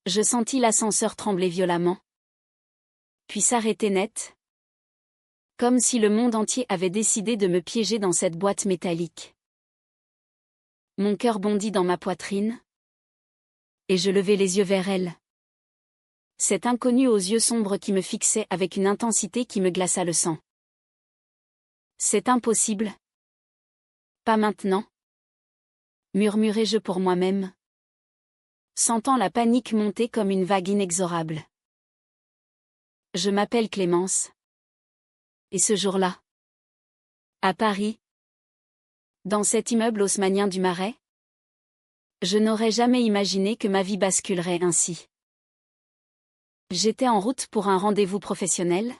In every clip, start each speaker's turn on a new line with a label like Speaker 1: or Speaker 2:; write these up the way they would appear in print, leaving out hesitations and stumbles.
Speaker 1: Je sentis l'ascenseur trembler violemment, puis s'arrêter net, comme si le monde entier avait décidé de me piéger dans cette boîte métallique. Mon cœur bondit dans ma poitrine, et je levai les yeux vers elle. Cet inconnu aux yeux sombres qui me fixait avec une intensité qui me glaça le sang. C'est impossible. Pas maintenant, murmurai-je pour moi-même, sentant la panique monter comme une vague inexorable. Je m'appelle Clémence. Et ce jour-là, à Paris, dans cet immeuble haussmannien du Marais, je n'aurais jamais imaginé que ma vie basculerait ainsi. J'étais en route pour un rendez-vous professionnel,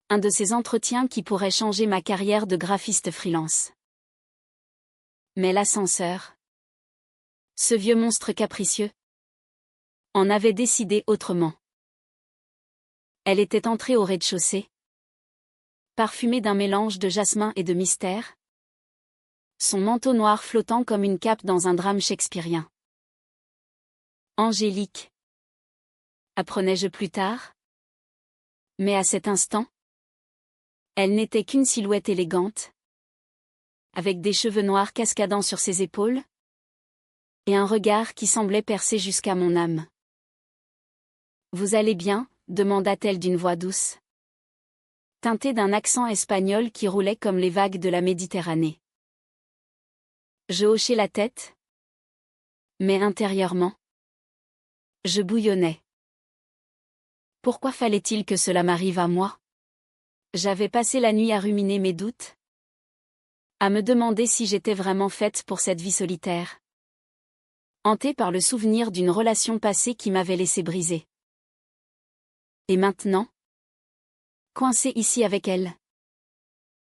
Speaker 1: un de ces entretiens qui pourraient changer ma carrière de graphiste freelance. Mais l'ascenseur, ce vieux monstre capricieux, en avait décidé autrement. Elle était entrée au rez-de-chaussée, parfumée d'un mélange de jasmin et de mystère, son manteau noir flottant comme une cape dans un drame shakespearien. Angélique, apprenais-je plus tard. Mais à cet instant, elle n'était qu'une silhouette élégante, avec des cheveux noirs cascadant sur ses épaules, et un regard qui semblait percer jusqu'à mon âme. « Vous allez bien ?» demanda-t-elle d'une voix douce, teintée d'un accent espagnol qui roulait comme les vagues de la Méditerranée. Je hochai la tête, mais intérieurement, je bouillonnais. Pourquoi fallait-il que cela m'arrive à moi? J'avais passé la nuit à ruminer mes doutes, à me demander si j'étais vraiment faite pour cette vie solitaire, hantée par le souvenir d'une relation passée qui m'avait laissé brisée. Et maintenant, coincée ici avec elle,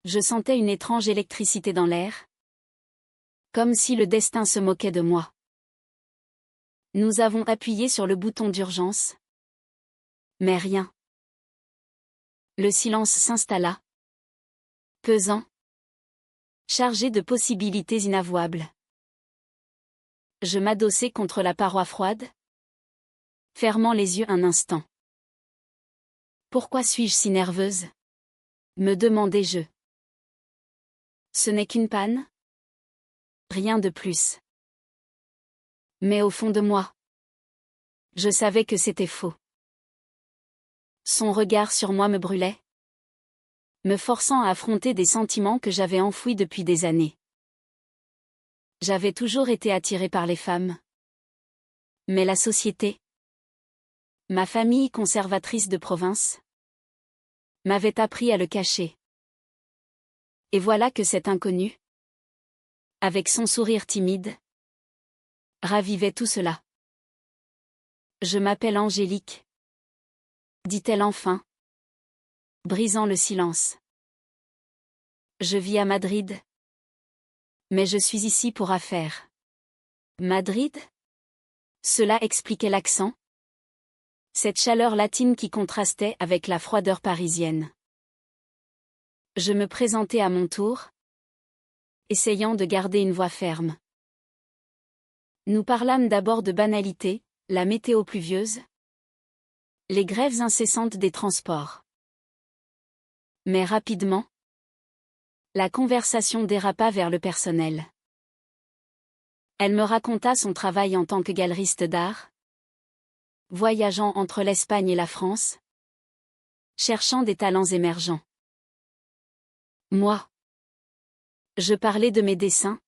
Speaker 1: je sentais une étrange électricité dans l'air, comme si le destin se moquait de moi. Nous avons appuyé sur le bouton d'urgence, mais rien. Le silence s'installa, pesant, chargé de possibilités inavouables. Je m'adossai contre la paroi froide, fermant les yeux un instant. Pourquoi suis-je si nerveuse? Me demandai-je. Ce n'est qu'une panne? Rien de plus. Mais au fond de moi, je savais que c'était faux. Son regard sur moi me brûlait, me forçant à affronter des sentiments que j'avais enfouis depuis des années. J'avais toujours été attirée par les femmes. Mais la société, ma famille conservatrice de province, m'avait appris à le cacher. Et voilà que cet inconnu, avec son sourire timide, ravivait tout cela. Je m'appelle Angélique, dit-elle enfin, brisant le silence. Je vis à Madrid, mais je suis ici pour affaires. Madrid? Cela expliquait l'accent, cette chaleur latine qui contrastait avec la froideur parisienne. Je me présentai à mon tour, essayant de garder une voix ferme. Nous parlâmes d'abord de banalités, la météo pluvieuse, les grèves incessantes des transports. Mais rapidement, la conversation dérapa vers le personnel. Elle me raconta son travail en tant que galeriste d'art, voyageant entre l'Espagne et la France, cherchant des talents émergents. Moi, je parlais de mes dessins,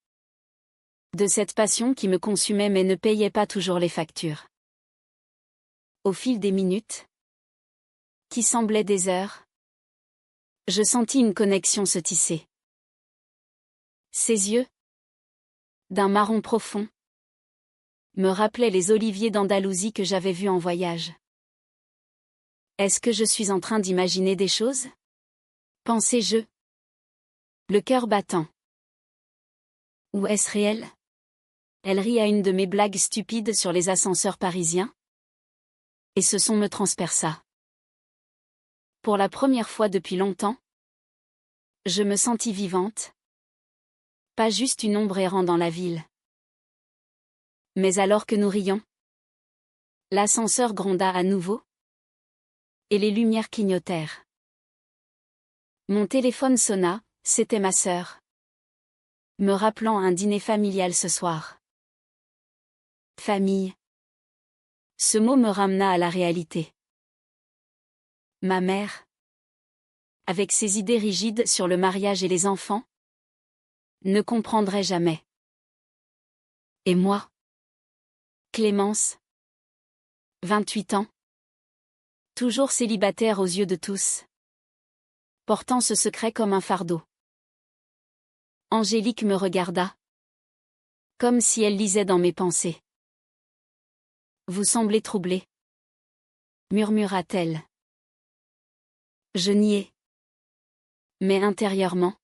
Speaker 1: de cette passion qui me consumait mais ne payait pas toujours les factures. Au fil des minutes, qui semblaient des heures, je sentis une connexion se tisser. Ses yeux, d'un marron profond, me rappelaient les oliviers d'Andalousie que j'avais vus en voyage. Est-ce que je suis en train d'imaginer des choses? Pensais-je, le cœur battant. Ou est-ce réel? Elle rit à une de mes blagues stupides sur les ascenseurs parisiens, et ce son me transperça. Pour la première fois depuis longtemps, je me sentis vivante. Pas juste une ombre errant dans la ville. Mais alors que nous rions, L'ascenseur gronda à nouveau. Et les lumières clignotèrent. Mon téléphone sonna, c'était ma sœur. Me rappelant un dîner familial ce soir. Famille. Ce mot me ramena à la réalité. Ma mère. Avec ses idées rigides sur le mariage et les enfants, ne comprendrait jamais. Et moi? Clémence. 28 ans. Toujours célibataire aux yeux de tous. Portant ce secret comme un fardeau. Angélique me regarda. Comme si elle lisait dans mes pensées. Vous semblez troublé. Murmura-t-elle. Je niai. Mais intérieurement,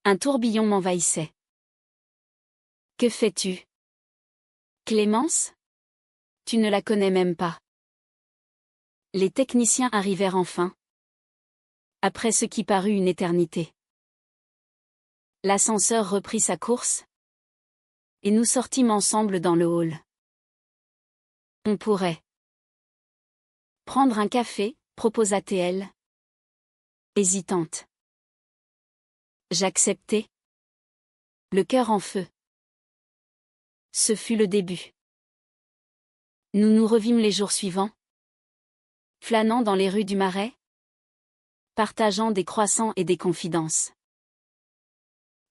Speaker 1: un tourbillon m'envahissait. Que fais-tu? Clémence? Tu ne la connais même pas. Les techniciens arrivèrent enfin. Après ce qui parut une éternité. L'ascenseur reprit sa course. Et nous sortîmes ensemble dans le hall. On pourrait prendre un café, proposa-t-elle. Hésitante. J'acceptai. Le cœur en feu. Ce fut le début. Nous nous revîmes les jours suivants. Flânant dans les rues du Marais. Partageant des croissants et des confidences.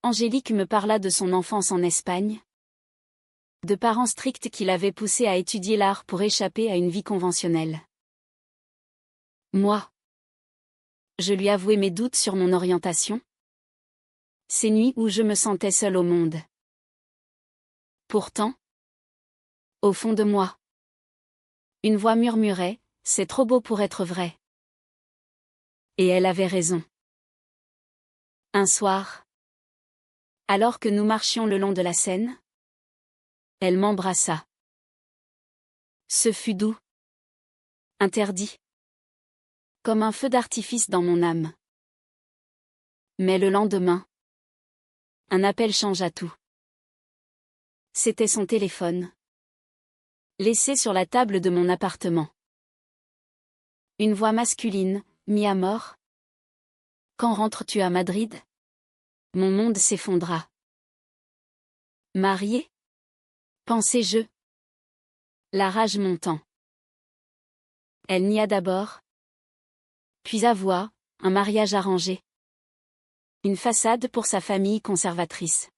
Speaker 1: Angélique me parla de son enfance en Espagne. De parents stricts qui l'avaient poussée à étudier l'art pour échapper à une vie conventionnelle. Moi. Je lui avouai mes doutes sur mon orientation. Ces nuits où je me sentais seule au monde. Pourtant, au fond de moi, une voix murmurait, c'est trop beau pour être vrai. Et elle avait raison. Un soir, alors que nous marchions le long de la Seine, elle m'embrassa. Ce fut doux. Interdit. Comme un feu d'artifice dans mon âme. Mais le lendemain, un appel changea tout. C'était son téléphone. Laissé sur la table de mon appartement. Une voix masculine, mi à mort. Quand rentres-tu à Madrid? Mon monde s'effondra. Marié? Pensais-je. La rage montant. Elle nia d'abord. Puis avoua, un mariage arrangé. Une façade pour sa famille conservatrice.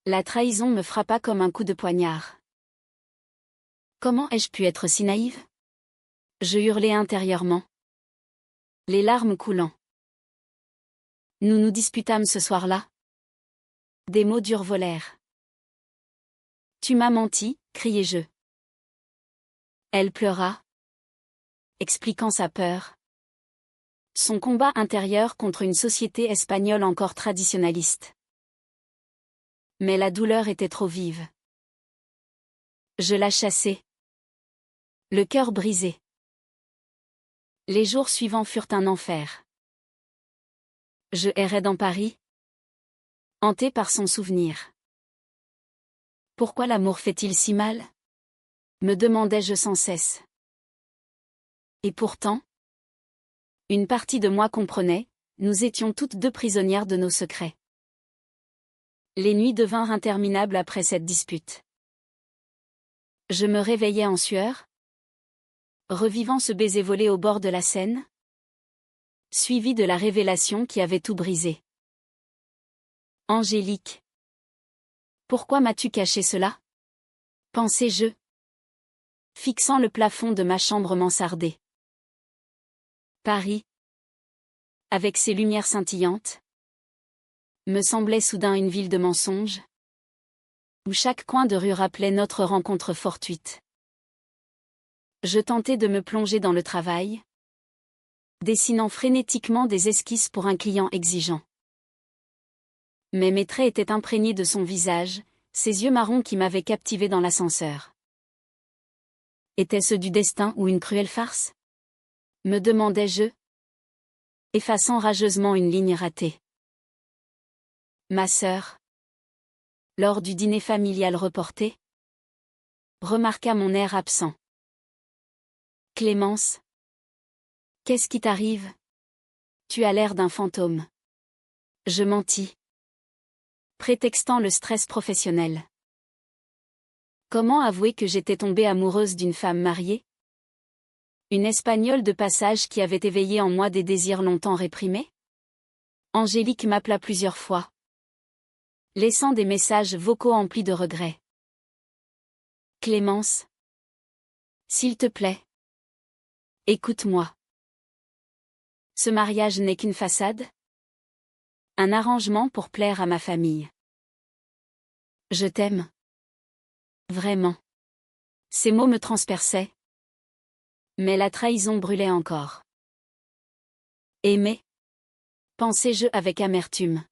Speaker 1: La trahison me frappa comme un coup de poignard. Comment ai-je pu être si naïve? Je hurlai intérieurement. Les larmes coulant. Nous nous disputâmes ce soir-là. Des mots durs volèrent. Tu m'as menti, criai-je. Elle pleura. Expliquant sa peur. Son combat intérieur contre une société espagnole encore traditionnaliste. Mais la douleur était trop vive. Je la chassai. Le cœur brisé. Les jours suivants furent un enfer. Je errais dans Paris. Hanté par son souvenir. Pourquoi l'amour fait-il si mal? Me demandais-je sans cesse. Et pourtant, une partie de moi comprenait, nous étions toutes deux prisonnières de nos secrets. Les nuits devinrent interminables après cette dispute. Je me réveillais en sueur, revivant ce baiser volé au bord de la Seine, suivi de la révélation qui avait tout brisé. Angélique. Pourquoi m'as-tu caché cela? Pensais-je, fixant le plafond de ma chambre mansardée. Paris, avec ses lumières scintillantes, me semblait soudain une ville de mensonges, où chaque coin de rue rappelait notre rencontre fortuite. Je tentais de me plonger dans le travail, dessinant frénétiquement des esquisses pour un client exigeant. Mais mes traits étaient imprégnés de son visage, ses yeux marrons qui m'avaient captivé dans l'ascenseur. Était-ce du destin ou une cruelle farce? Me demandais-je, effaçant rageusement une ligne ratée. Ma sœur. Lors du dîner familial reporté, remarqua mon air absent. Clémence. Qu'est-ce qui t'arrive? Tu as l'air d'un fantôme. Je mentis, prétextant le stress professionnel. Comment avouer que j'étais tombée amoureuse d'une femme mariée? Une Espagnole de passage qui avait éveillé en moi des désirs longtemps réprimés? Angélique m'appela plusieurs fois, laissant des messages vocaux emplis de regrets. Clémence. S'il te plaît. Écoute-moi. Ce mariage n'est qu'une façade? Un arrangement pour plaire à ma famille. Je t'aime. Vraiment. Ces mots me transperçaient. Mais la trahison brûlait encore. Aimer? Pensais-je avec amertume.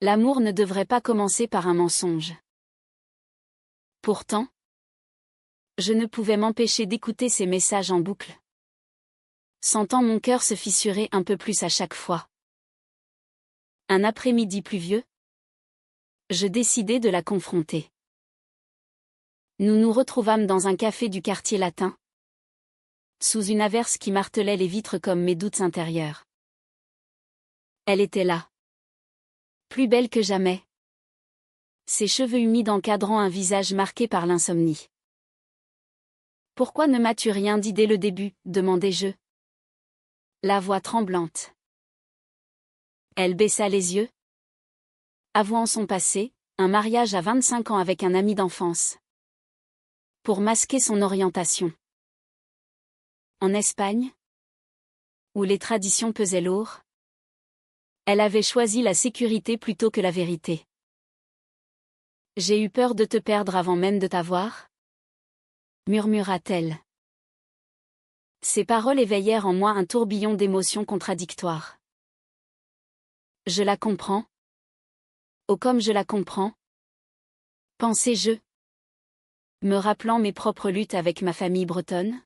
Speaker 1: L'amour ne devrait pas commencer par un mensonge. Pourtant, je ne pouvais m'empêcher d'écouter ces messages en boucle, sentant mon cœur se fissurer un peu plus à chaque fois. Un après-midi pluvieux, je décidai de la confronter. Nous nous retrouvâmes dans un café du quartier latin, sous une averse qui martelait les vitres comme mes doutes intérieurs. Elle était là, plus belle que jamais, ses cheveux humides encadrant un visage marqué par l'insomnie. « Pourquoi ne m'as-tu rien dit dès le début ?» demandai-je, la voix tremblante. Elle baissa les yeux, avouant son passé, un mariage à 25 ans avec un ami d'enfance, pour masquer son orientation. En Espagne, où les traditions pesaient lourd, elle avait choisi la sécurité plutôt que la vérité. J'ai eu peur de te perdre avant même de t'avoir, murmura-t-elle. Ces paroles éveillèrent en moi un tourbillon d'émotions contradictoires. Je la comprends. Oh comme je la comprends, pensais-je, me rappelant mes propres luttes avec ma famille bretonne.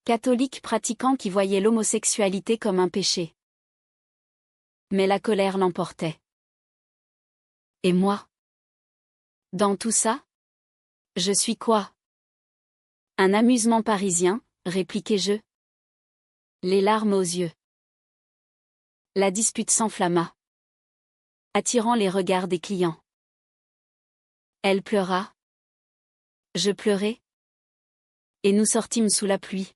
Speaker 1: Catholique pratiquant qui voyait l'homosexualité comme un péché. Mais la colère l'emportait. Et moi? Dans tout ça? Je suis quoi? Un amusement parisien, répliquai-je, les larmes aux yeux. La dispute s'enflamma, attirant les regards des clients. Elle pleura. Je pleurai. Et nous sortîmes sous la pluie,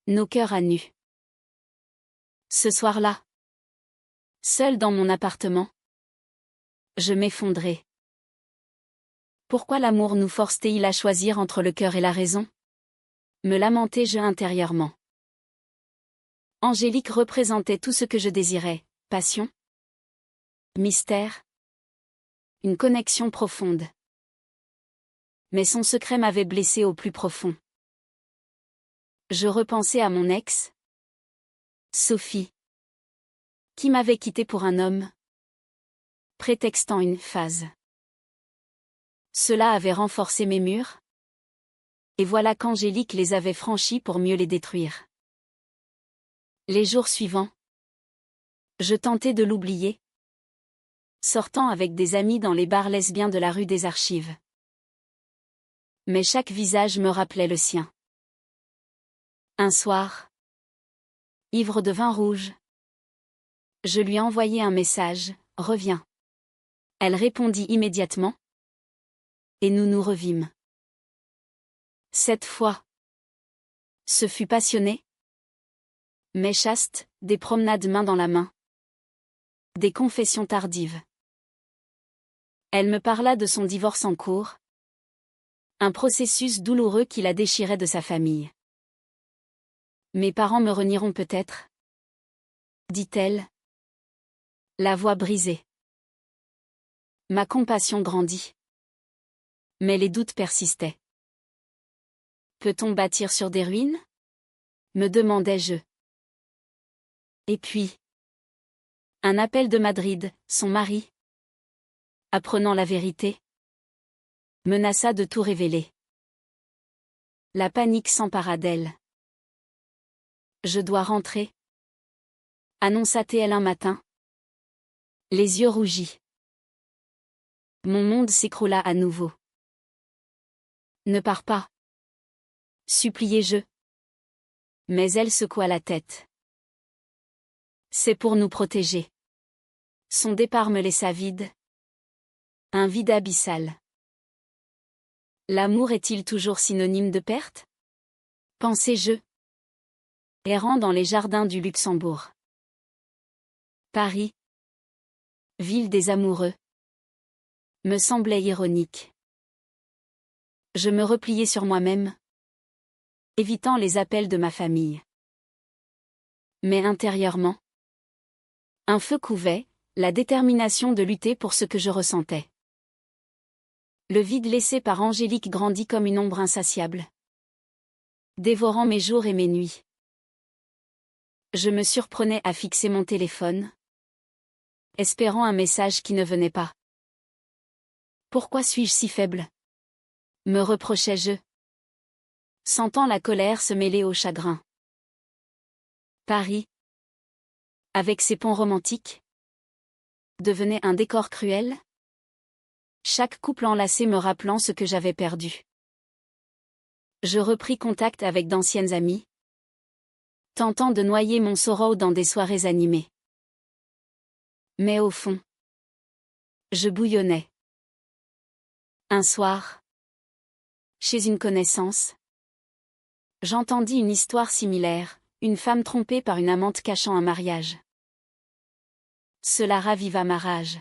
Speaker 1: nos cœurs à nu. Ce soir-là, seul dans mon appartement, je m'effondrai. Pourquoi l'amour nous force-t-il à choisir entre le cœur et la raison? Me lamentai-je intérieurement. Angélique représentait tout ce que je désirais, passion, mystère, une connexion profonde. Mais son secret m'avait blessé au plus profond. Je repensais à mon ex, Sophie, qui m'avait quitté pour un homme, prétextant une phase. Cela avait renforcé mes murs, et voilà qu'Angélique les avait franchis pour mieux les détruire. Les jours suivants, je tentais de l'oublier, sortant avec des amis dans les bars lesbiens de la rue des Archives. Mais chaque visage me rappelait le sien. Un soir, ivre de vin rouge, je lui envoyai un message, « Reviens ». Elle répondit immédiatement, et nous nous revîmes. Cette fois, ce fut passionné, mais chaste, des promenades main dans la main, des confessions tardives. Elle me parla de son divorce en cours, un processus douloureux qui la déchirait de sa famille. Mes parents me renieront peut-être, dit-elle, la voix brisée. Ma compassion grandit. Mais les doutes persistaient. Peut-on bâtir sur des ruines? Me demandai-je. Et puis, un appel de Madrid, son mari, apprenant la vérité, menaça de tout révéler. La panique s'empara d'elle. Je dois rentrer, annonça-t-elle un matin, les yeux rougis. Mon monde s'écroula à nouveau. Ne pars pas. Suppliai-je. Mais elle secoua la tête. C'est pour nous protéger. Son départ me laissa vide. Un vide abyssal. L'amour est-il toujours synonyme de perte? Pensais-je. Errant dans les jardins du Luxembourg. Paris, ville des amoureux, me semblait ironique. Je me repliai sur moi-même, évitant les appels de ma famille. Mais intérieurement, un feu couvait, la détermination de lutter pour ce que je ressentais. Le vide laissé par Angélique grandit comme une ombre insatiable, dévorant mes jours et mes nuits. Je me surprenais à fixer mon téléphone, espérant un message qui ne venait pas. Pourquoi suis-je si faible? Me reprochais-je, sentant la colère se mêler au chagrin. Paris, avec ses ponts romantiques, devenait un décor cruel, chaque couple enlacé me rappelant ce que j'avais perdu. Je repris contact avec d'anciennes amies, tentant de noyer mon sorrow dans des soirées animées. Mais au fond, je bouillonnais. Un soir, chez une connaissance, j'entendis une histoire similaire, une femme trompée par une amante cachant un mariage. Cela raviva ma rage.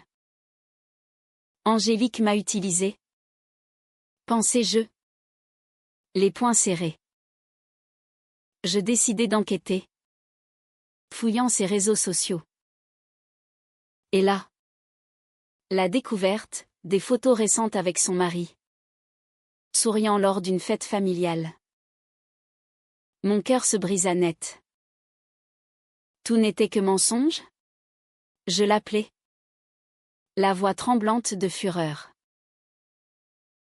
Speaker 1: Angélique m'a utilisé. Pensais-je. Les poings serrés. Je décidai d'enquêter, fouillant ses réseaux sociaux. Et là, la découverte, des photos récentes avec son mari, souriant lors d'une fête familiale. Mon cœur se brisa net. Tout n'était que mensonge? Je l'appelai. La voix tremblante de fureur.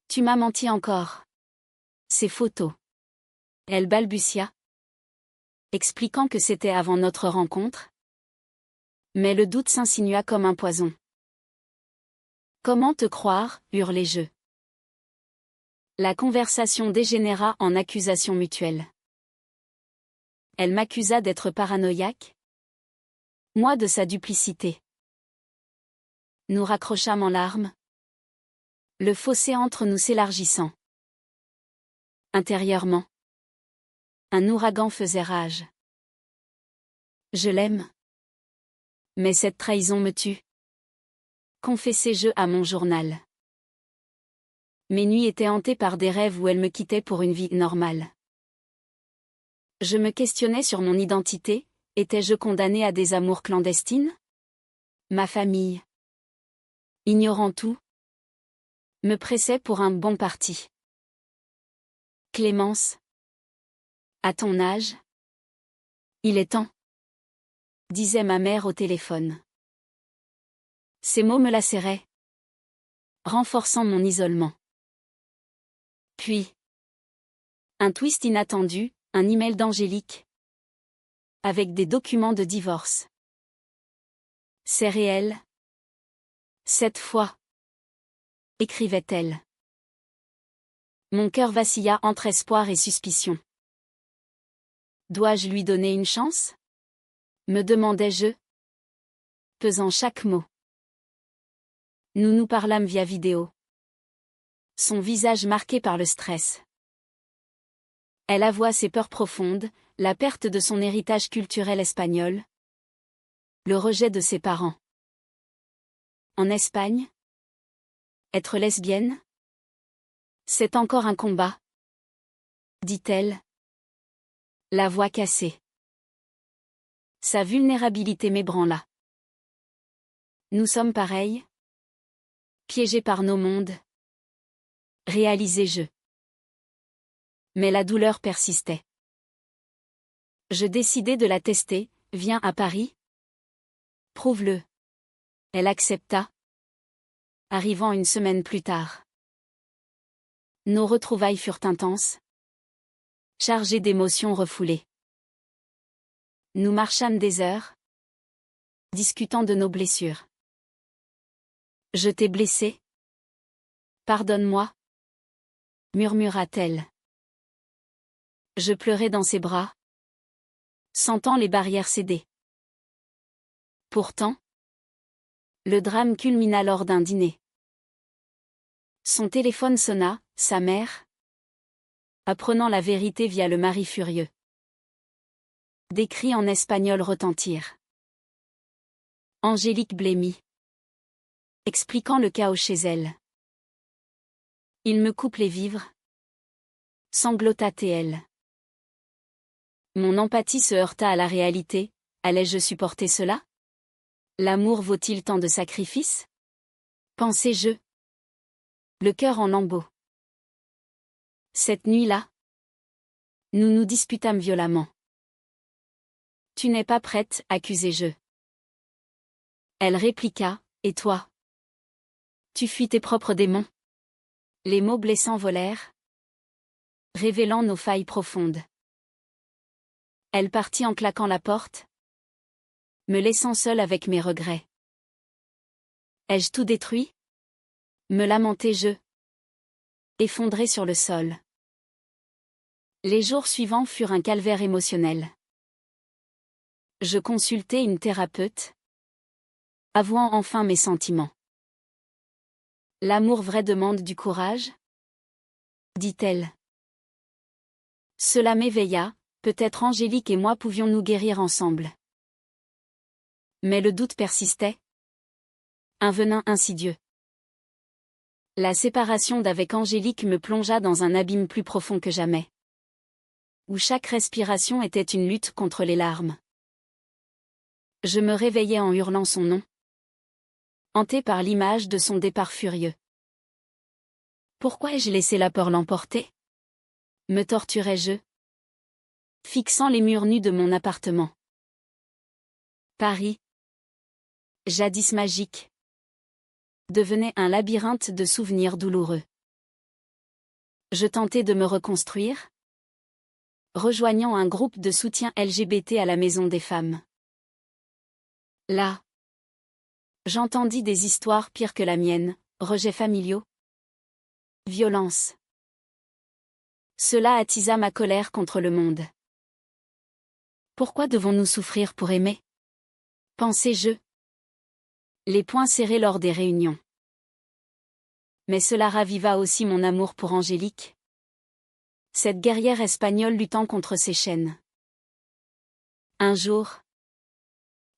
Speaker 1: Tu m'as menti encore. Ces photos. Elle balbutia, expliquant que c'était avant notre rencontre. Mais le doute s'insinua comme un poison. Comment te croire, hurlai-je. La conversation dégénéra en accusation mutuelle. Elle m'accusa d'être paranoïaque. Moi de sa duplicité. Nous raccrochâmes en larmes. Le fossé entre nous s'élargissant. Intérieurement, un ouragan faisait rage. Je l'aime. Mais cette trahison me tue. Confessai-je à mon journal. Mes nuits étaient hantées par des rêves où elle me quittait pour une vie normale. Je me questionnais sur mon identité, étais-je condamnée à des amours clandestines? Ma famille, ignorant tout, me pressait pour un bon parti. Clémence, à ton âge, il est temps, disait ma mère au téléphone. Ces mots me lacéraient, renforçant mon isolement. Puis, un twist inattendu, un email d'Angélique, avec des documents de divorce. C'est réel. Cette fois, écrivait-elle. Mon cœur vacilla entre espoir et suspicion. Dois-je lui donner une chance? Me demandais-je, pesant chaque mot. Nous nous parlâmes via vidéo. Son visage marqué par le stress. Elle avoua ses peurs profondes, la perte de son héritage culturel espagnol, le rejet de ses parents. En Espagne? Être lesbienne? C'est encore un combat, dit-elle, la voix cassée. Sa vulnérabilité m'ébranla. Nous sommes pareils, piégés par nos mondes, réalisai-je. Mais la douleur persistait. Je décidai de la tester. Viens à Paris? Prouve-le. Elle accepta, arrivant une semaine plus tard. Nos retrouvailles furent intenses, chargées d'émotions refoulées. Nous marchâmes des heures, discutant de nos blessures. Je t'ai blessé? Pardonne-moi. murmura-t-elle. Je pleurais dans ses bras, sentant les barrières céder. Pourtant, le drame culmina lors d'un dîner. Son téléphone sonna, sa mère, apprenant la vérité via le mari furieux. Des cris en espagnol retentirent. Angélique blêmit, expliquant le chaos chez elle. Il me coupe les vivres, sanglota-t-elle. Mon empathie se heurta à la réalité, allais-je supporter cela? L'amour vaut-il tant de sacrifices? Pensais-je. Le cœur en lambeaux. Cette nuit-là, nous nous disputâmes violemment. Tu n'es pas prête, accusai-je. Elle répliqua, et toi? Tu fuis tes propres démons. Les mots blessants volèrent, révélant nos failles profondes. Elle partit en claquant la porte, me laissant seule avec mes regrets. Ai-je tout détruit? Me lamentai-je, effondré sur le sol. Les jours suivants furent un calvaire émotionnel. Je consultai une thérapeute, avouant enfin mes sentiments. L'amour vrai demande du courage? Dit-elle. Cela m'éveilla, peut-être Angélique et moi pouvions nous guérir ensemble. Mais le doute persistait. Un venin insidieux. La séparation d'avec Angélique me plongea dans un abîme plus profond que jamais, où chaque respiration était une lutte contre les larmes. Je me réveillais en hurlant son nom, hanté par l'image de son départ furieux. Pourquoi ai-je laissé la peur l'emporter? Me torturais-je, fixant les murs nus de mon appartement. Paris, jadis magique, devenait un labyrinthe de souvenirs douloureux. Je tentais de me reconstruire, rejoignant un groupe de soutien LGBT à la Maison des femmes. Là, j'entendis des histoires pires que la mienne, rejets familiaux, violence. Cela attisa ma colère contre le monde. Pourquoi devons-nous souffrir pour aimer? Pensais-je, les poings serrés lors des réunions. Mais cela raviva aussi mon amour pour Angélique, cette guerrière espagnole luttant contre ses chaînes. Un jour,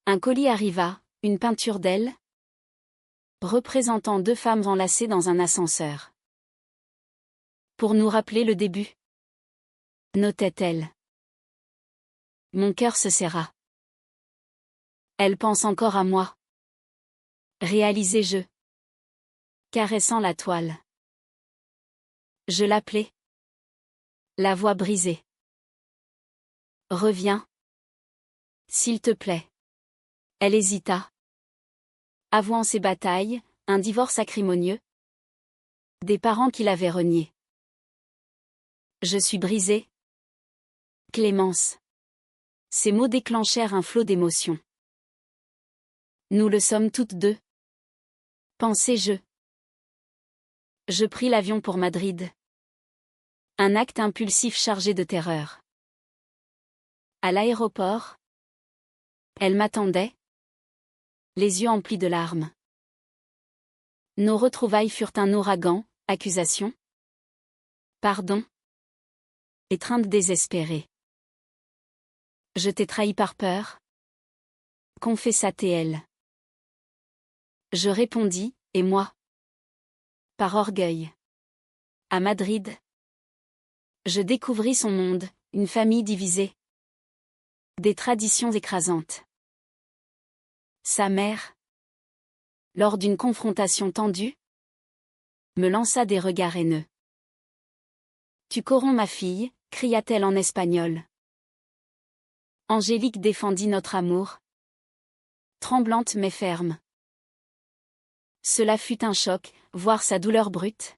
Speaker 1: un colis arriva, une peinture d'elle, représentant deux femmes enlacées dans un ascenseur. Pour nous rappeler le début, notait-elle. Mon cœur se serra. Elle pense encore à moi. Réalisai-je, caressant la toile. Je l'appelai. La voix brisée. Reviens. S'il te plaît. Elle hésita. Avouant ses batailles, un divorce acrimonieux. Des parents qui l'avaient renié. Je suis brisée. Clémence. Ces mots déclenchèrent un flot d'émotions. Nous le sommes toutes deux. Pensais-je. Je pris l'avion pour Madrid. Un acte impulsif chargé de terreur. À l'aéroport, elle m'attendait, les yeux emplis de larmes. Nos retrouvailles furent un ouragan, accusation, pardon, étreinte désespérée. Je t'ai trahi par peur, confessa-t-elle. Je répondis, et moi? Par orgueil. À Madrid, je découvris son monde, une famille divisée. Des traditions écrasantes. Sa mère, lors d'une confrontation tendue, me lança des regards haineux. Tu corromps ma fille, cria-t-elle en espagnol. Angélique défendit notre amour, tremblante mais ferme. Cela fut un choc, voir sa douleur brute.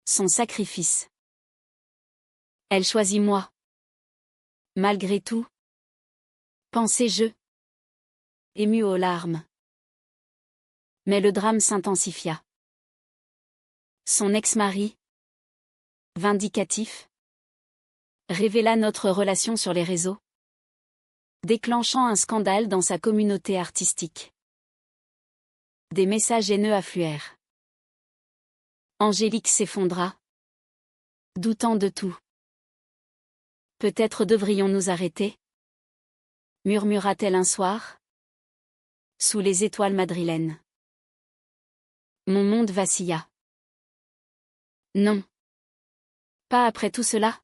Speaker 1: Son sacrifice. Elle choisit moi. Malgré tout. Pensais-je. Ému aux larmes. Mais le drame s'intensifia. Son ex-mari, vindicatif, révéla notre relation sur les réseaux, déclenchant un scandale dans sa communauté artistique. Des messages haineux affluèrent. Angélique s'effondra, doutant de tout. Peut-être devrions-nous arrêter, murmura-t-elle un soir, sous les étoiles madrilènes. Mon monde vacilla. Non. Pas après tout cela,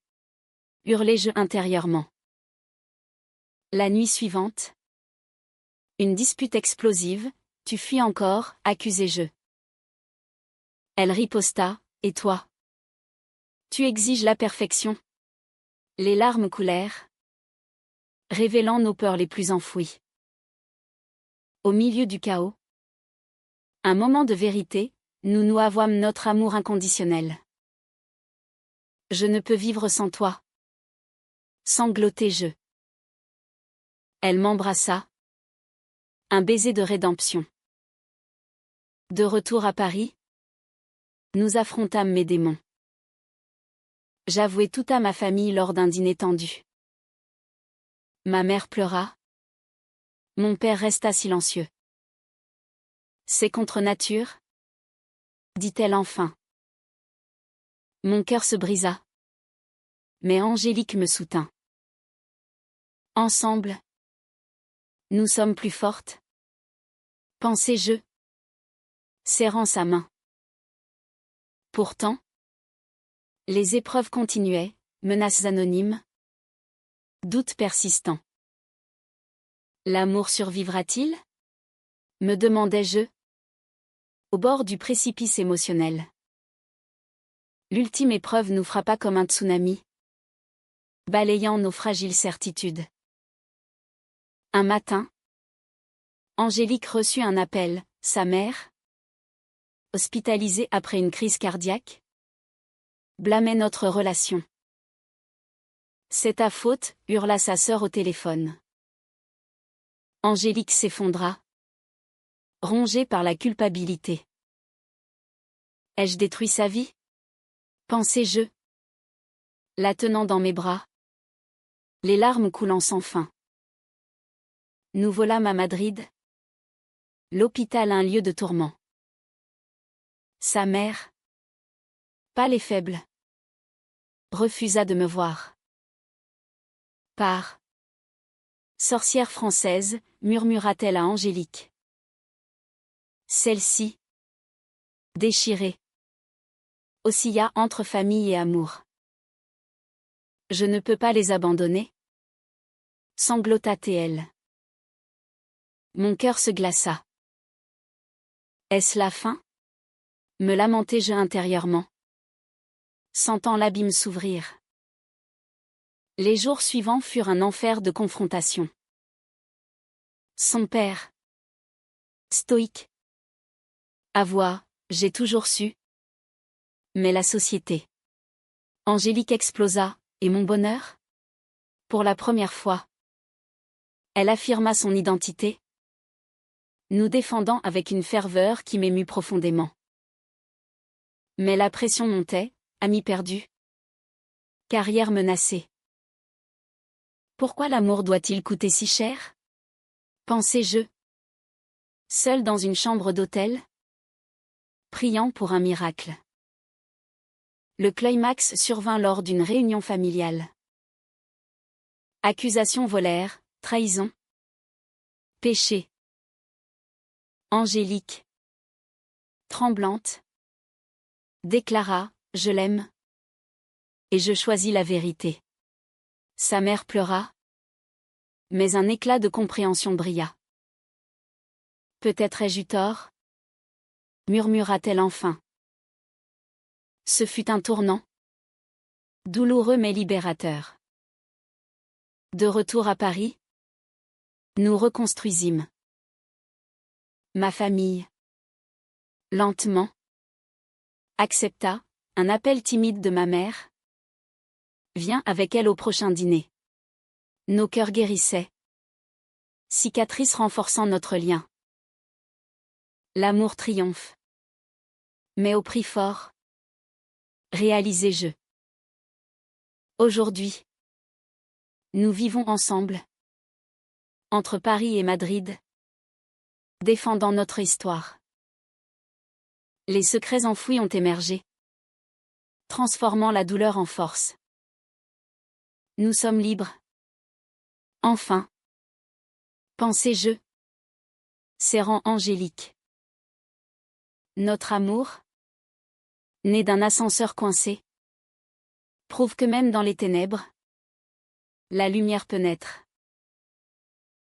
Speaker 1: hurlai-je intérieurement. La nuit suivante, une dispute explosive, tu fuis encore, accusai-je. Elle riposta, et toi? Tu exiges la perfection. Les larmes coulèrent, révélant nos peurs les plus enfouies. Au milieu du chaos, un moment de vérité, nous nous avouâmes notre amour inconditionnel. Je ne peux vivre sans toi. Sanglotai-je. Elle m'embrassa. Un baiser de rédemption. De retour à Paris, nous affrontâmes mes démons. J'avouai tout à ma famille lors d'un dîner tendu. Ma mère pleura. Mon père resta silencieux. C'est contre nature, dit-elle enfin. Mon cœur se brisa. Mais Angélique me soutint. Ensemble, nous sommes plus fortes, pensai-je, serrant sa main. Pourtant, les épreuves continuaient, menaces anonymes, doutes persistants. L'amour survivra-t-il? Me demandai-je, au bord du précipice émotionnel. L'ultime épreuve nous frappa comme un tsunami, balayant nos fragiles certitudes. Un matin, Angélique reçut un appel, sa mère, hospitalisée après une crise cardiaque, blâmait notre relation. C'est ta faute, hurla sa sœur au téléphone. Angélique s'effondra, rongée par la culpabilité. Ai-je détruit sa vie? Pensai-je, la tenant dans mes bras, les larmes coulant sans fin. Nous volâmes à Madrid, l'hôpital un lieu de tourment. Sa mère, pâle et faible, refusa de me voir. Pars. Sorcière française, murmura-t-elle à Angélique. Celle-ci, déchirée, oscilla entre famille et amour. Je ne peux pas les abandonner, sanglota-t-elle. Mon cœur se glaça. Est-ce la fin? Me lamentai-je intérieurement, sentant l'abîme s'ouvrir. Les jours suivants furent un enfer de confrontation. Son père, stoïque, avoua, j'ai toujours su. Mais la société. Angélique explosa, et mon bonheur? Pour la première fois. Elle affirma son identité, nous défendant avec une ferveur qui m'émut profondément. Mais la pression montait, amis perdus. Carrière menacée. Pourquoi l'amour doit-il coûter si cher? Pensai-je. Seul dans une chambre d'hôtel, priant pour un miracle. Le climax survint lors d'une réunion familiale. Accusations volèrent, trahison, péché. Angélique, tremblante, déclara, je l'aime. Et je choisis la vérité. Sa mère pleura, mais un éclat de compréhension brilla. Peut-être ai-je eu tort? Murmura-t-elle enfin. Ce fut un tournant, douloureux mais libérateur. De retour à Paris, nous reconstruisîmes. Ma famille, lentement, accepta un appel timide de ma mère. Viens avec elle au prochain dîner. Nos cœurs guérissaient. Cicatrices renforçant notre lien. L'amour triomphe. Mais au prix fort. Réalisai-je. Aujourd'hui, nous vivons ensemble, entre Paris et Madrid, défendant notre histoire. Les secrets enfouis ont émergé, transformant la douleur en force. Nous sommes libres. Enfin. Pensez-je. Serrant Angélique. Notre amour, né d'un ascenseur coincé, prouve que même dans les ténèbres, la lumière peut naître.